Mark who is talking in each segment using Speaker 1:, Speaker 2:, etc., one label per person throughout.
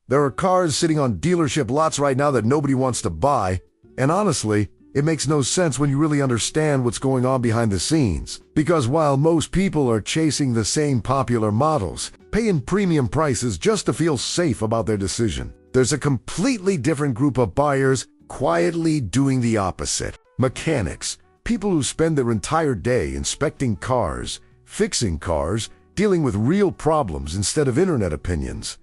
Speaker 1: There are cars sitting on dealership lots right now that nobody wants to buy, and honestly, it makes no sense when you really understand what's going on behind the scenes. Because while most people are chasing the same popular models, paying premium prices just to feel safe about their decision, there's a completely different group of buyers quietly doing the opposite. Mechanics, people who spend their entire day inspecting cars, fixing cars, dealing with real problems instead of internet opinions.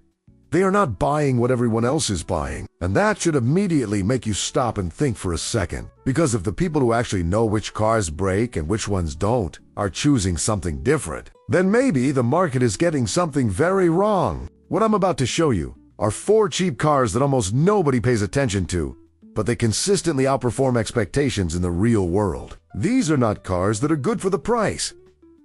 Speaker 1: They are not buying what everyone else is buying, and that should immediately make you stop and think for a second. Because if the people who actually know which cars break and which ones don't are choosing something different, then maybe the market is getting something very wrong. What I'm about to show you are 4 cheap cars that almost nobody pays attention to, but they consistently outperform expectations in the real world. These are not cars that are good for the price.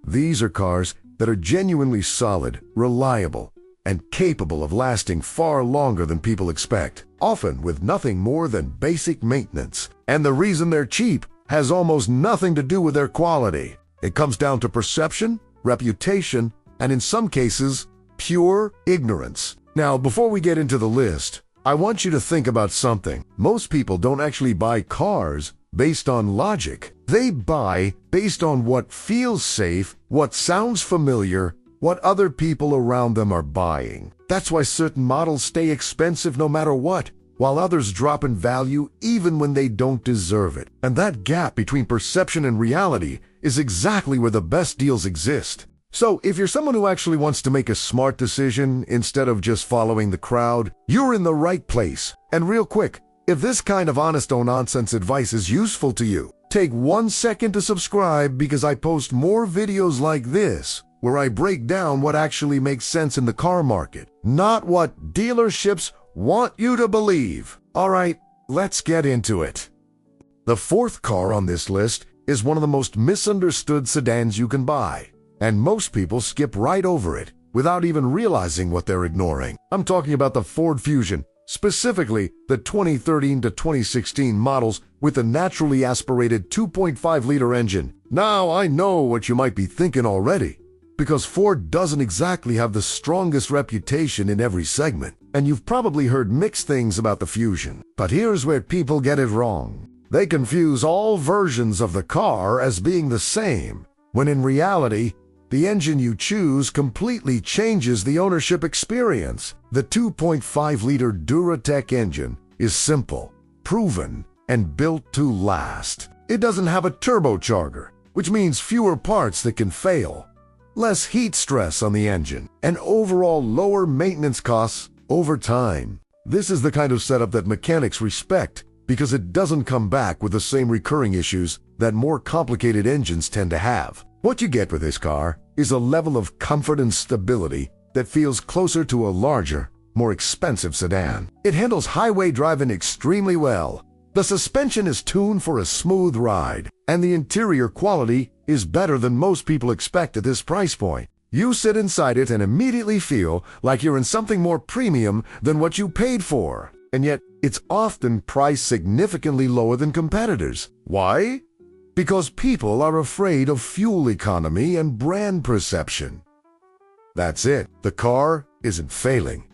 Speaker 1: These are cars that are genuinely solid, reliable, and capable of lasting far longer than people expect, often with nothing more than basic maintenance. And the reason they're cheap has almost nothing to do with their quality. It comes down to perception, reputation, and in some cases, pure ignorance. Now, before we get into the list, I want you to think about something. Most people don't actually buy cars based on logic. They buy based on what feels safe, what sounds familiar, what other people around them are buying. That's why certain models stay expensive no matter what, while others drop in value even when they don't deserve it. And that gap between perception and reality is exactly where the best deals exist. So if you're someone who actually wants to make a smart decision instead of just following the crowd, you're in the right place. And real quick, if this kind of honest no-nonsense advice is useful to you, take 1 second to subscribe, because I post more videos like this where I break down what actually makes sense in the car market, not what dealerships want you to believe. All right, let's get into it. The 4th car on this list is one of the most misunderstood sedans you can buy, and most people skip right over it without even realizing what they're ignoring. I'm talking about the Ford Fusion, specifically the 2013 to 2016 models with a naturally aspirated 2.5-liter engine. Now, I know what you might be thinking already, because Ford doesn't exactly have the strongest reputation in every segment, and you've probably heard mixed things about the Fusion. But here's where people get it wrong. They confuse all versions of the car as being the same, when in reality, the engine you choose completely changes the ownership experience. The 2.5-liter Duratec engine is simple, proven, and built to last. It doesn't have a turbocharger, which means fewer parts that can fail, less heat stress on the engine, and overall lower maintenance costs over time. This is the kind of setup that mechanics respect, because it doesn't come back with the same recurring issues that more complicated engines tend to have. What you get with this car is a level of comfort and stability that feels closer to a larger, more expensive sedan. It handles highway driving extremely well. The suspension is tuned for a smooth ride, and the interior quality is better than most people expect at this price point. You sit inside it and immediately feel like you're in something more premium than what you paid for. And yet, it's often priced significantly lower than competitors. Why? Because people are afraid of fuel economy and brand perception. That's it. The car isn't failing.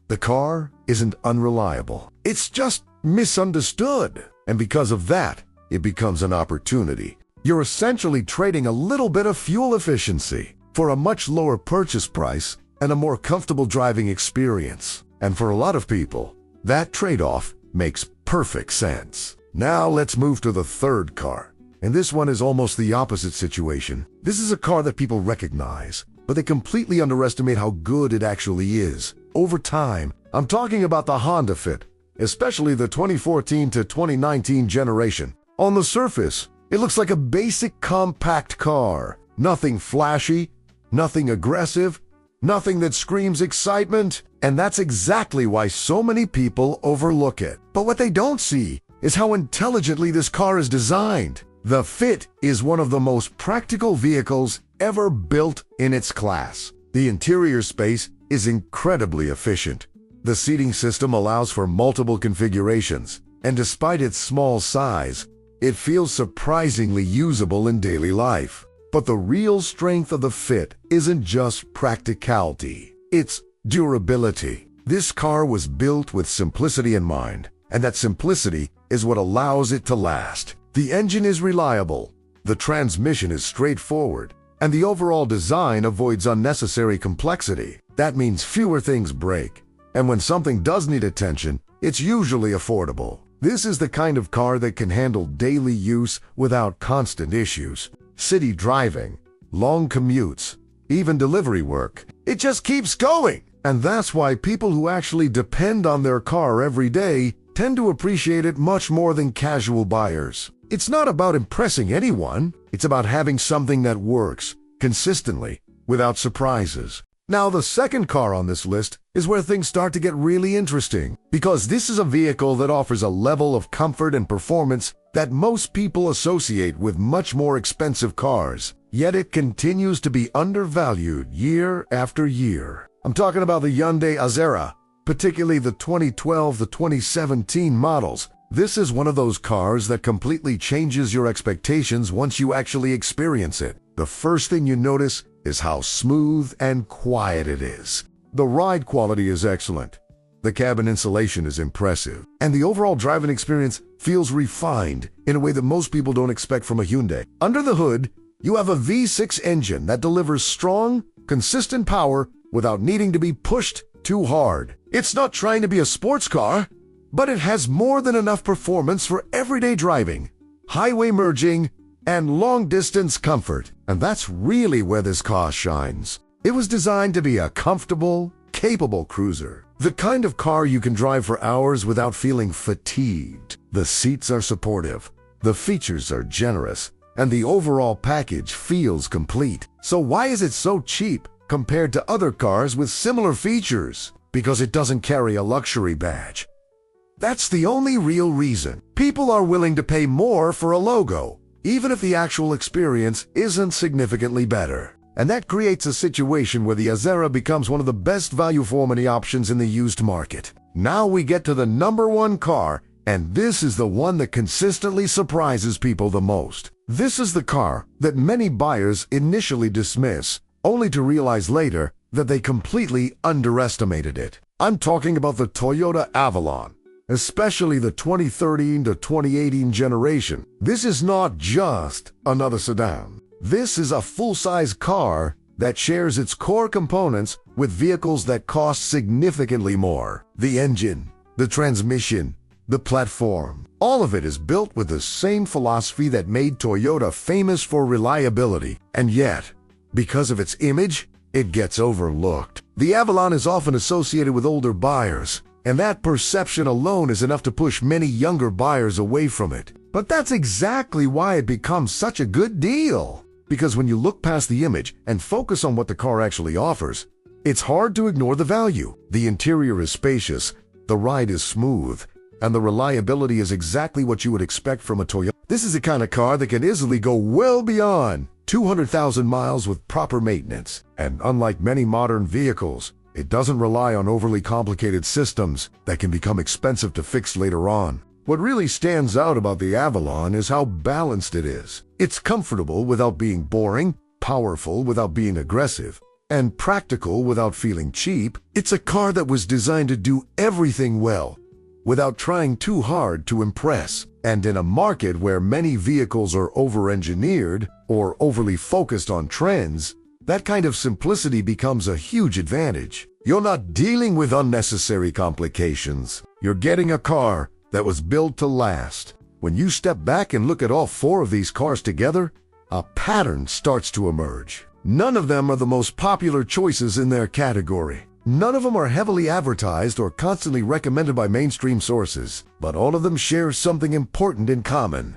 Speaker 1: The car isn't unreliable. It's just misunderstood. And because of that, it becomes an opportunity. You're essentially trading a little bit of fuel efficiency for a much lower purchase price and a more comfortable driving experience. And for a lot of people, that trade-off makes perfect sense. Now let's move to the 3rd car. And this one is almost the opposite situation. This is a car that people recognize, but they completely underestimate how good it actually is. Over time, I'm talking about the Honda Fit, especially the 2014 to 2019 generation. On the surface, it looks like a basic compact car. Nothing flashy, nothing aggressive, nothing that screams excitement. And that's exactly why so many people overlook it. But what they don't see is how intelligently this car is designed. The Fit is one of the most practical vehicles ever built in its class. The interior space is incredibly efficient. The seating system allows for multiple configurations, and despite its small size, it feels surprisingly usable in daily life. But the real strength of the Fit isn't just practicality, it's durability. This car was built with simplicity in mind, and that simplicity is what allows it to last. The engine is reliable, the transmission is straightforward, and the overall design avoids unnecessary complexity. That means fewer things break, and when something does need attention, it's usually affordable. This is the kind of car that can handle daily use without constant issues. City driving, long commutes, even delivery work. It just keeps going! And that's why people who actually depend on their car every day tend to appreciate it much more than casual buyers. It's not about impressing anyone. It's about having something that works consistently without surprises. Now, the second car on this list is where things start to get really interesting, because this is a vehicle that offers a level of comfort and performance that most people associate with much more expensive cars. Yet it continues to be undervalued year after year. I'm talking about the Hyundai Azera, particularly the 2012 to 2017 models. This is one of those cars that completely changes your expectations once you actually experience it. The first thing you notice is how smooth and quiet it is. The ride quality is excellent. The cabin insulation is impressive, and the overall driving experience feels refined in a way that most people don't expect from a Hyundai. Under the hood, you have a V6 engine that delivers strong, consistent power without needing to be pushed too hard. It's not trying to be a sports car, but it has more than enough performance for everyday driving, highway merging, and long-distance comfort. And that's really where this car shines. It was designed to be a comfortable, capable cruiser. The kind of car you can drive for hours without feeling fatigued. The seats are supportive, the features are generous, and the overall package feels complete. So why is it so cheap compared to other cars with similar features? Because it doesn't carry a luxury badge. That's the only real reason. People are willing to pay more for a logo, even if the actual experience isn't significantly better. And that creates a situation where the Azera becomes one of the best value for money options in the used market. Now we get to the number one car, and this is the one that consistently surprises people the most. This is the car that many buyers initially dismiss, only to realize later that they completely underestimated it. I'm talking about the Toyota Avalon, especially the 2013 to 2018 generation. This is not just another sedan. This is a full-size car that shares its core components with vehicles that cost significantly more. The engine, the transmission, the platform, all of it is built with the same philosophy that made Toyota famous for reliability. And yet, because of its image, it gets overlooked. The Avalon is often associated with older buyers, and that perception alone is enough to push many younger buyers away from it. But that's exactly why it becomes such a good deal. Because when you look past the image and focus on what the car actually offers, it's hard to ignore the value. The interior is spacious, the ride is smooth, and the reliability is exactly what you would expect from a Toyota. This is the kind of car that can easily go well beyond 200,000 miles with proper maintenance. And unlike many modern vehicles, it doesn't rely on overly complicated systems that can become expensive to fix later on. What really stands out about the Avalon is how balanced it is. It's comfortable without being boring, powerful without being aggressive, and practical without feeling cheap. It's a car that was designed to do everything well, without trying too hard to impress. And in a market where many vehicles are over-engineered or overly focused on trends, that kind of simplicity becomes a huge advantage. You're not dealing with unnecessary complications. You're getting a car that was built to last. When you step back and look at all four of these cars together, a pattern starts to emerge. None of them are the most popular choices in their category. None of them are heavily advertised or constantly recommended by mainstream sources, but all of them share something important in common.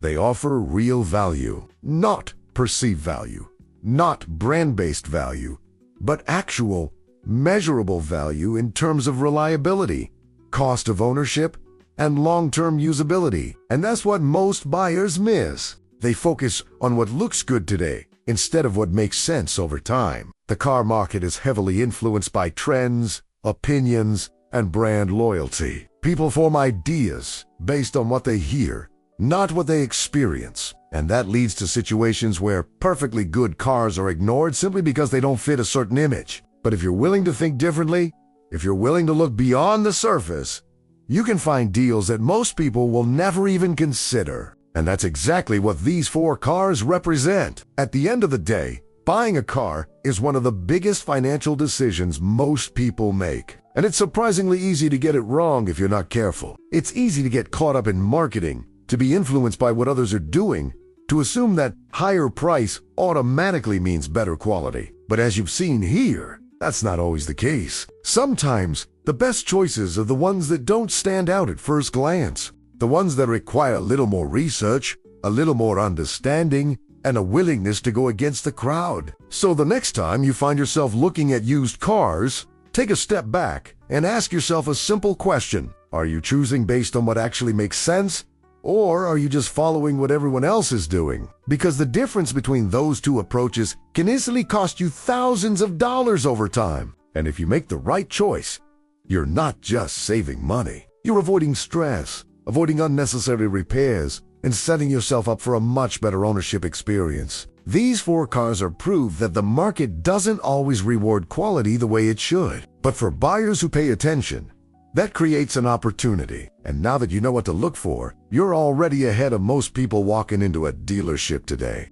Speaker 1: They offer real value, not perceived value, not brand-based value, but actual, measurable value in terms of reliability, cost of ownership, and long-term usability. And that's what most buyers miss. They focus on what looks good today instead of what makes sense over time. The car market is heavily influenced by trends, opinions, and brand loyalty. People form ideas based on what they hear, not what they experience. And that leads to situations where perfectly good cars are ignored simply because they don't fit a certain image. But if you're willing to think differently, If you're willing to look beyond the surface, you can find deals that most people will never even consider. And that's exactly what these 4 cars represent. At the end of the day, buying a car is one of the biggest financial decisions most people make. And it's surprisingly easy to get it wrong if you're not careful. It's easy to get caught up in marketing, to be influenced by what others are doing, to assume that higher price automatically means better quality. But as you've seen here, that's not always the case. Sometimes, the best choices are the ones that don't stand out at first glance. The ones that require a little more research, a little more understanding, and a willingness to go against the crowd. So the next time you find yourself looking at used cars, take a step back and ask yourself a simple question. Are you choosing based on what actually makes sense? Or are you just following what everyone else is doing? Because the difference between those 2 approaches can easily cost you thousands of dollars over time. And if you make the right choice, you're not just saving money. You're avoiding stress, avoiding unnecessary repairs, and setting yourself up for a much better ownership experience. These 4 cars are proof that the market doesn't always reward quality the way it should. But for buyers who pay attention, that creates an opportunity. And now that you know what to look for, you're already ahead of most people walking into a dealership today.